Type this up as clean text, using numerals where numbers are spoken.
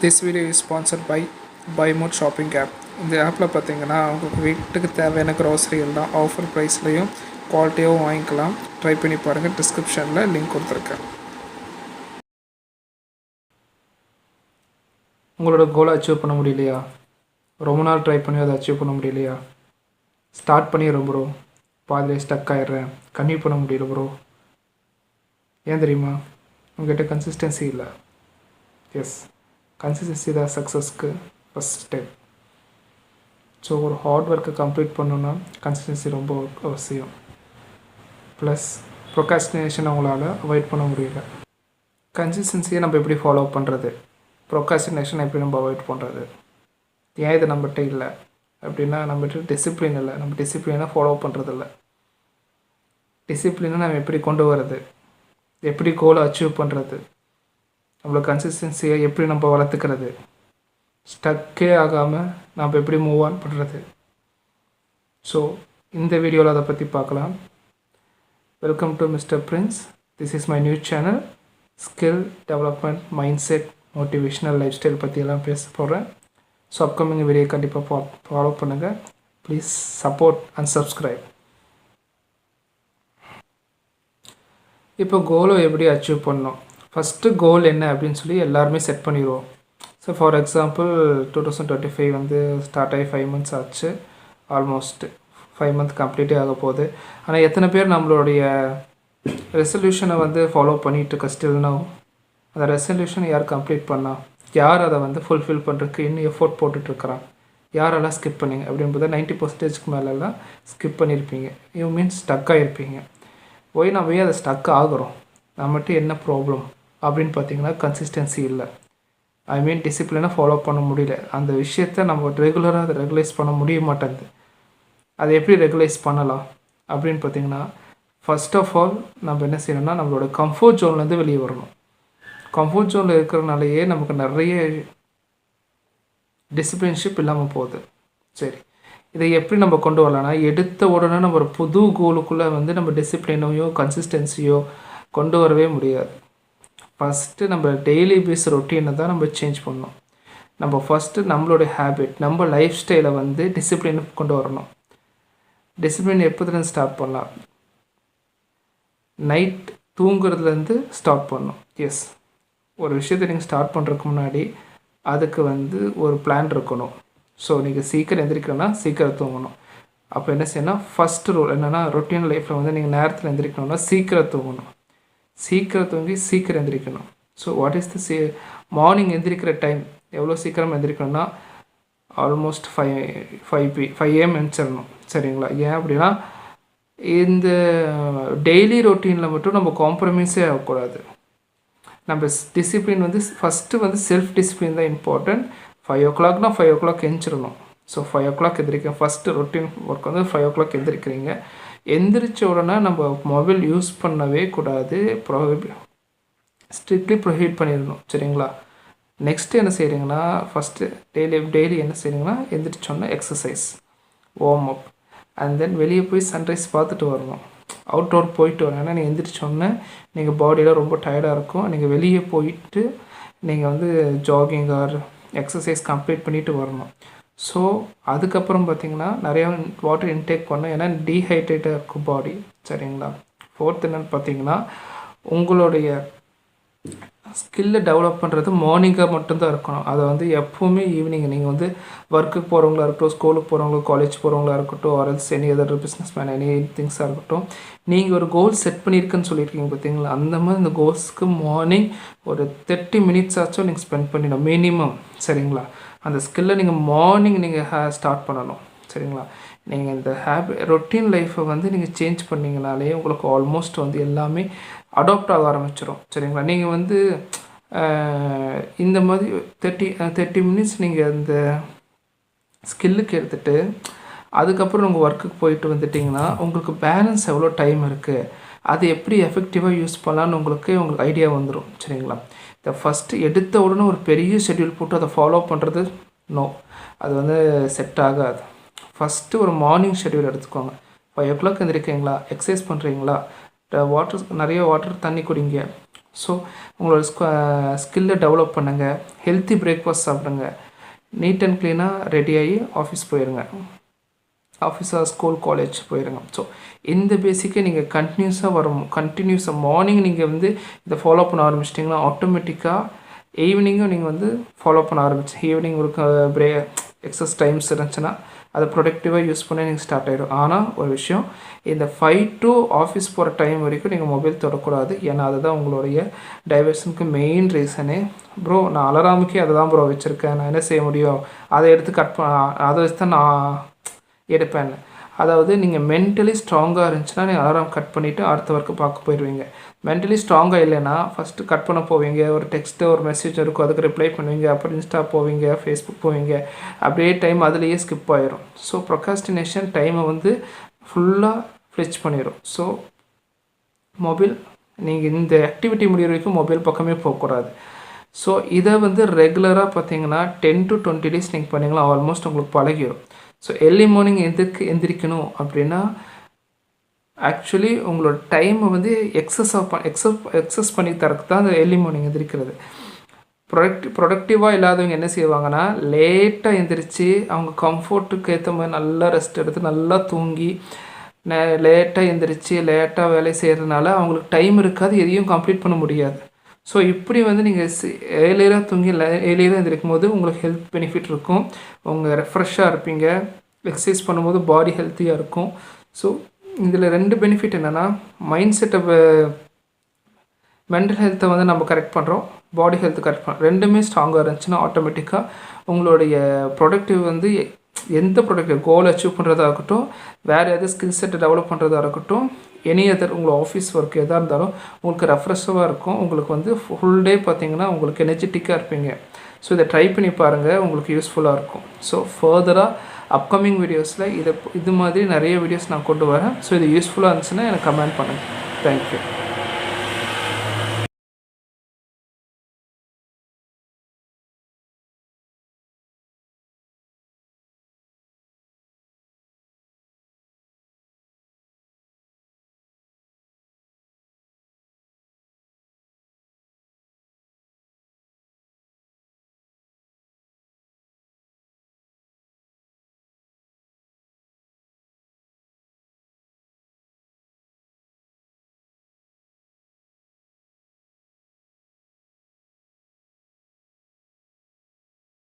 This video is sponsored by BuyMote shopping app. இந்த ஆப்பில் பார்த்தீங்கன்னா உங்களுக்கு வீட்டுக்கு தேவையான க்ராசரி எல்லாம் ஆஃபர் ப்ரைஸ்லையும் குவாலிட்டியாகவும் வாங்கிக்கலாம். ட்ரை பண்ணி பாருங்கள். டிஸ்கிரிப்ஷனில் லிங்க் கொடுத்துருக்கேன். உங்களோட கோலை அச்சீவ் பண்ண முடியலையா? ரொம்ப நாள் ட்ரை பண்ணி அதை அச்சீவ் பண்ண முடியலையா? ஸ்டார்ட் பண்ணிடுறேன் ப்ரோ, பாதிலே ஸ்டக் ஆகிடுறேன், கன்டினியூ பண்ண முடியல ப்ரோ. ஏன் தெரியுமா? உங்கள்கிட்ட கன்சிஸ்டன்சி இல்லை. எஸ், கன்சிஸ்டன்சி தான் சக்ஸஸ்க்கு ஃபஸ்ட் ஸ்டெப். ஸோ ஒரு ஹார்ட் ஒர்க்கை கம்ப்ளீட் பண்ணணுன்னா கன்சிஸ்டன்சி ரொம்ப அவசியம். ப்ளஸ் ப்ரொகாஸ்டினேஷன் அவங்களால அவாய்ட் பண்ண முடியல. கன்சிஸ்டன்சியை நம்ம எப்படி ஃபாலோ பண்ணுறது, ப்ரொகாஸ்டினேஷனை எப்படி நம்ம அவாய்ட் பண்ணுறது? ஏன் இது நம்மகிட்ட இல்லை அப்படின்னா, நம்மகிட்ட டிசிப்ளின் இல்லை. நம்ம டிசிப்ளினை ஃபாலோ பண்ணுறதில்ல. டிசிப்ளினை நம்ம எப்படி கொண்டு வர்றது, எப்படி கோலை அச்சீவ் பண்ணுறது, நம்மளோட கன்சிஸ்டன்சியை எப்படி நம்ம வளர்த்துக்கிறது, ஸ்டக்கே ஆகாமல் நம்ம எப்படி மூவ் ஆன் பண்ணுறது. ஸோ இந்த வீடியோவில் அதை பற்றி பார்க்கலாம். Welcome to mister Prince. This is my new channel. Skill development, mind set, motivational life style பற்றியெல்லாம் பேச போகிறேன். ஸோ அப்கமிங் வீடியோ கண்டிப்பாக ஃபாலோ பண்ணுங்கள். Please support and subscribe. இப்போ கோலை எப்படி அச்சீவ் பண்ணணும், ஃபஸ்ட்டு கோல் என்ன அப்படின்னு சொல்லி எல்லாருமே செட் பண்ணிடுவோம். ஸோ ஃபார் எக்ஸாம்பிள் 2025 வந்து ஸ்டார்ட் ஆகி 5 months ஆச்சு. ஆல்மோஸ்ட் 5 month கம்ப்ளீட்டே ஆக போகுது. ஆனால் எத்தனை பேர் நம்மளுடைய ரெசல்யூஷனை வந்து ஃபாலோ பண்ணிகிட்டு இருக்க ஸ்டில்னா? அந்த ரெசல்யூஷனை யார் கம்ப்ளீட் பண்ணா, யார் அதை வந்து ஃபுல்ஃபில் பண்ணுறதுக்கு இன்னும் எஃபோர்ட் போட்டுட்ருக்குறான், யாரெல்லாம் ஸ்கிப் பண்ணிங்க அப்படின்றத 90% மேலெல்லாம் ஸ்கிப் பண்ணியிருப்பீங்க. யூ மீன்ஸ் ஸ்டக் ஆகிருப்பீங்க. போய் நம்ம ஏன் அதை ஸ்டக் ஆகிறோம், நம்மகிட்ட என்ன ப்ராப்ளம் அப்படின்னு பார்த்தீங்கன்னா, கன்சிஸ்டன்சி இல்லை. ஐ மீன் டிசிப்ளினை ஃபாலோ பண்ண முடியல. அந்த விஷயத்தை நம்ம ரெகுலராக அதை ரெகுலைஸ் பண்ண முடிய மாட்டேங்குது. அதை எப்படி ரெகுலைஸ் பண்ணலாம் அப்படின்னு பார்த்தீங்கன்னா, ஃபஸ்ட் ஆஃப் ஆல் நம்ம என்ன செய்யணும்னா, நம்மளோட கம்ஃபர்ட் ஜோன்லேருந்து வெளியே வரணும். கம்ஃபர்ட் ஜோனில் இருக்கிறனாலேயே நமக்கு நிறைய டிசிப்ளின்ஷிப் இல்லாமல் போகுது. சரி, இதை எப்படி நம்ம கொண்டு வரலாம்னா, எடுத்த உடனே நம்ம ஒரு புது கோலுக்குள்ளே வந்து நம்ம டிசிப்ளினையோ கன்சிஸ்டன்சியோ கொண்டு வரவே முடியாது. ஃபஸ்ட்டு நம்ம டெய்லி பேஸ் ரொட்டீனை தான் நம்ம சேஞ்ச் பண்ணணும். நம்ம ஃபஸ்ட்டு நம்மளோட ஹேபிட், நம்ம லைஃப் ஸ்டைலை வந்து டிசிப்ளினை கொண்டு வரணும். டிசிப்ளின் எப்போதுலேருந்து ஸ்டார்ட் பண்ணலாம்? நைட் தூங்குறதுலேருந்து ஸ்டார்ட் பண்ணணும். எஸ், ஒரு விஷயத்தை நீங்கள் ஸ்டார்ட் பண்ணுறதுக்கு முன்னாடி அதுக்கு வந்து ஒரு பிளான் இருக்கணும். ஸோ நீங்கள் சீக்கிரம் எந்திரிக்கணும்னா சீக்கிரம் தூங்கணும். அப்போ என்ன செய்யணும், ஃபஸ்ட்டு ரூல் என்னென்னா, ரொட்டீன் லைஃப்பில் வந்து நீங்கள் நேரத்தில் எந்திரிக்கணும்னா சீக்கிரம் தூங்கணும். சீக்கிரம் தூங்கி சீக்கிரம் எந்திரிக்கணும். So what is the morning எந்திரிக்கிற டைம் எவ்வளோ சீக்கிரம் எந்திரிக்கணும்னா, ஆல்மோஸ்ட் 5 AM எந்திரிச்சிடணும். சரிங்களா? ஏன் அப்படின்னா, இந்த டெய்லி ரொட்டீனில் மட்டும் நம்ம காம்ப்ரமைஸே ஆகக்கூடாது. நம்ம டிசிப்ளின் வந்து ஃபஸ்ட்டு வந்து செல்ஃப் டிசிப்ளின் தான் இம்பார்ட்டன்ட். 5 o'clockனா 5 o'clock எந்திரிச்சிடணும். ஸோ 5 o'clock எந்திரிக்க ஃபஸ்ட்டு ரொட்டீன் ஒர்க் வந்து 5 o'clock எந்திரிக்கிறீங்க. எந்திரிச்ச உடனே நம்ம மொபைல் யூஸ் பண்ணவே கூடாது. ஸ்ட்ரிக்ட்லி ப்ரொஹிபிட் பண்ணிடணும். சரிங்களா? நெக்ஸ்ட்டு என்ன செய்கிறீங்கன்னா, ஃபஸ்ட்டு டெய்லி என்ன செய்கிறீங்கன்னா, எந்திரிச்சோன்னா exercise, warm up, and then வெளியே போய் சன்ரைஸ் பார்த்துட்டு வரணும். அவுட்டோர் போயிட்டு வரணும். ஏன்னா நீங்கள் எந்திரிச்சோன்னே நீங்கள் பாடியில் ரொம்ப டயர்டாக இருக்கும். நீங்கள் வெளியே போயிட்டு நீங்கள் வந்து ஜாகிங் ஆர் எக்ஸசைஸ் கம்ப்ளீட் பண்ணிவிட்டு வரணும். ஸோ அதுக்கப்புறம் பார்த்திங்கன்னா நிறையா வாட்டர் இன்டேக் பண்ணணும். ஏன்னா டீஹைட்ரேட்டாக இருக்கும் பாடி. சரிங்களா? ஃபோர்த் என்னென்னு பார்த்தீங்கன்னா, உங்களுடைய ஸ்கில்லை டெவலப் பண்ணுறது மார்னிங்காக மட்டும்தான் இருக்கணும். அதை வந்து எப்போவுமே ஈவினிங் நீங்கள் வந்து ஒர்க்குக்கு போகிறவங்களா இருக்கட்டும், ஸ்கூலுக்கு போகிறவங்களோ, காலேஜ் போகிறவங்களா இருக்கட்டும், or else any other business man any திங்ஸாக இருக்கட்டும், நீங்கள் ஒரு கோல் செட் பண்ணியிருக்குன்னு சொல்லியிருக்கீங்க பார்த்தீங்களா, அந்த மாதிரி இந்த கோல்ஸ்க்கு மார்னிங் ஒரு 30 minutes ஆச்சும் நீங்கள் ஸ்பெண்ட் பண்ணிடணும் மினிமம். சரிங்களா? அந்த ஸ்கில்லை நீங்கள் மார்னிங் நீங்கள் ஸ்டார்ட் பண்ணணும். சரிங்களா? நீங்கள் இந்த ரொட்டீன் லைஃப்பை வந்து நீங்கள் சேஞ்ச் பண்ணிங்கனாலே உங்களுக்கு ஆல்மோஸ்ட் வந்து எல்லாமே அடாப்ட் ஆக ஆரம்பிச்சிடும். சரிங்களா? நீங்கள் வந்து இந்த மாதிரி 30 minutes நீங்கள் இந்த ஸ்கில்லுக்கு எடுத்துகிட்டு அதுக்கப்புறம் உங்கள் ஒர்க்குக்கு போயிட்டு வந்துட்டிங்கன்னா, உங்களுக்கு பேலன்ஸ் எவ்வளோ டைம் இருக்குது, அது எப்படி எஃபெக்டிவாக யூஸ் பண்ணலான்னு உங்களுக்கு ஐடியா வந்துடும். சரிங்களா? இந்த ஃபஸ்ட்டு எடுத்த உடனே ஒரு பெரிய ஷெட்யூல் போட்டு அதை ஃபாலோ பண்ணுறது நோ, அது வந்து செட் ஆகாது. ஃபஸ்ட்டு ஒரு மார்னிங் ஷெட்யூல் எடுத்துக்கோங்க. 5 o'clock எந்திரிக்கிறீங்களா, எக்ஸசைஸ் பண்ணுறீங்களா, நிறைய வாட்டர் தண்ணி குடிங்க, ஸோ உங்களோட ஸ்கில்லை டெவலப் பண்ணுங்கள், ஹெல்த்தி பிரேக்ஃபாஸ்ட் சாப்பிடுங்க, நீட் அண்ட் க்ளீனாக ரெடியாகி ஆஃபீஸ் போயிடுங்க, ஆஃபீஸாக ஸ்கூல் காலேஜ் போயிடுங்க. ஸோ இந்த பேசிக்கை நீங்கள் கண்டினியூஸாக மார்னிங் நீங்கள் வந்து இதை ஃபாலோ பண்ண ஆரம்பிச்சிட்டிங்கன்னா ஆட்டோமேட்டிக்காக ஈவினிங்கும் நீங்கள் வந்து ஃபாலோ பண்ண ஈவினிங் ஒரு எக்ஸஸ் டைம்ஸ் இருந்துச்சுன்னா அதை ப்ரொடக்டிவாக யூஸ் பண்ணி நீங்கள் ஸ்டார்ட் ஆகிடும். ஆனால் ஒரு விஷயம், இந்த 5 to ஆஃபீஸ் போகிற டைம் வரைக்கும் நீங்கள் மொபைல் தொடக்கூடாது. ஏன்னா அதுதான் உங்களுடைய டைவர்ஷனுக்கு மெயின் ரீசனே. ப்ரோ நான் அலராமுக்கே அதை தான் ப்ரோ வச்சுருக்கேன், நான் என்ன செய்ய முடியும், அதை எடுத்து அதை வச்சு தான் நான் எடுப்பேன். அதாவது நீங்கள் மென்டலி ஸ்ட்ராங்காக இருந்துச்சுன்னா நீங்கள் அலாரம் கட் பண்ணிவிட்டு அடுத்த ஒர்க்கு பார்க்க போயிடுவீங்க. மென்டலி ஸ்ட்ராங்காக இல்லைன்னா ஃபஸ்ட்டு கட் பண்ண போவீங்க, ஒரு டெக்ஸ்ட்டு ஒரு மெசேஜ் இருக்கும் அதுக்கு ரிப்ளை பண்ணுவீங்க, அப்புறம் இன்ஸ்டா போவீங்க, ஃபேஸ்புக் போவீங்க, அப்படியே டைம் அதுலேயே ஸ்கிப் ஆகிரும். ஸோ ப்ரொக்ராஸ்டினேஷன் டைமை வந்து ஃபுல்லாக ஃப்ளிச் பண்ணிடும். ஸோ மொபைல் நீங்கள் இந்த ஆக்டிவிட்டி முடிகிற வரைக்கும் மொபைல் பக்கமே போகக்கூடாது. ஸோ இதை வந்து ரெகுலராக பார்த்தீங்கன்னா 10 to 20 days நீங்கள் பண்ணிங்கன்னா ஆல்மோஸ்ட் உங்களுக்கு பழகிடும். ஸோ எர்லி மார்னிங் எந்திரிக்கணும் அப்படின்னா ஆக்சுவலி உங்களோட டைமை வந்து எக்ஸஸ் பண்ணி தரக்கு தான் அந்த எர்லி மார்னிங் எந்திரிக்கிறது. ப்ரொடக்டிவாக இல்லாதவங்க என்ன செய்வாங்கன்னா லேட்டாக எந்திரிச்சு அவங்க கம்ஃபர்ட்டுக்கு ஏற்ற மாதிரி நல்லா ரெஸ்ட் எடுத்து நல்லா தூங்கி லேட்டாக எந்திரிச்சு லேட்டாக வேலை செய்கிறதுனால அவங்களுக்கு டைம் இருக்காது, எதையும் கம்ப்ளீட் பண்ண முடியாது. ஸோ இப்படி வந்து நீங்கள் ஏர்லியராக தூங்கி ஏர்லியராக எந்திரிக்கும் போது உங்களுக்கு ஹெல்த் பெனிஃபிட் இருக்கும், உங்கள் ரெஃப்ரெஷ்ஷாக இருப்பீங்க, எக்ஸசைஸ் பண்ணும்போது பாடி ஹெல்த்தியாக இருக்கும். ஸோ இதில் 2 பெனிஃபிட் என்னென்னா மைண்ட் செட்டை மென்டல் ஹெல்த்தை வந்து நம்ம கரெக்ட் பண்ணுறோம், பாடி ஹெல்த் கரெக்ட் பண்ணுறோம். ரெண்டுமே ஸ்ட்ராங்காக இருந்துச்சுன்னா ஆட்டோமேட்டிக்காக உங்களுடைய ப்ரொடக்டிவ் வந்து எந்த ப்ரொடக்டிவ் கோல் அச்சீவ் பண்ணுறதா இருக்கட்டும், வேறு எதாவது ஸ்கில் செட்டை டெவலப் பண்ணுறதா இருக்கட்டும், எனி அதர் உங்கள் ஆஃபீஸ் ஒர்க் எதாக இருந்தாலும் உங்களுக்கு ரெஃப்ரெஷ்ஷாக இருக்கும். உங்களுக்கு வந்து ஃபுல் டே பார்த்திங்கன்னா உங்களுக்கு எனர்ஜெட்டிக்காக இருப்பீங்க. ஸோ இதை ட்ரை பண்ணி பாருங்கள், உங்களுக்கு யூஸ்ஃபுல்லாக இருக்கும். ஸோ ஃபர்தராக அப்கமிங் வீடியோஸில் இது மாதிரி நிறைய வீடியோஸ் நான் கொண்டு வரேன். ஸோ இது யூஸ்ஃபுல்லாக இருந்துச்சுன்னா எனக்கு கமெண்ட் பண்ணுங்கள். தேங்க்யூ.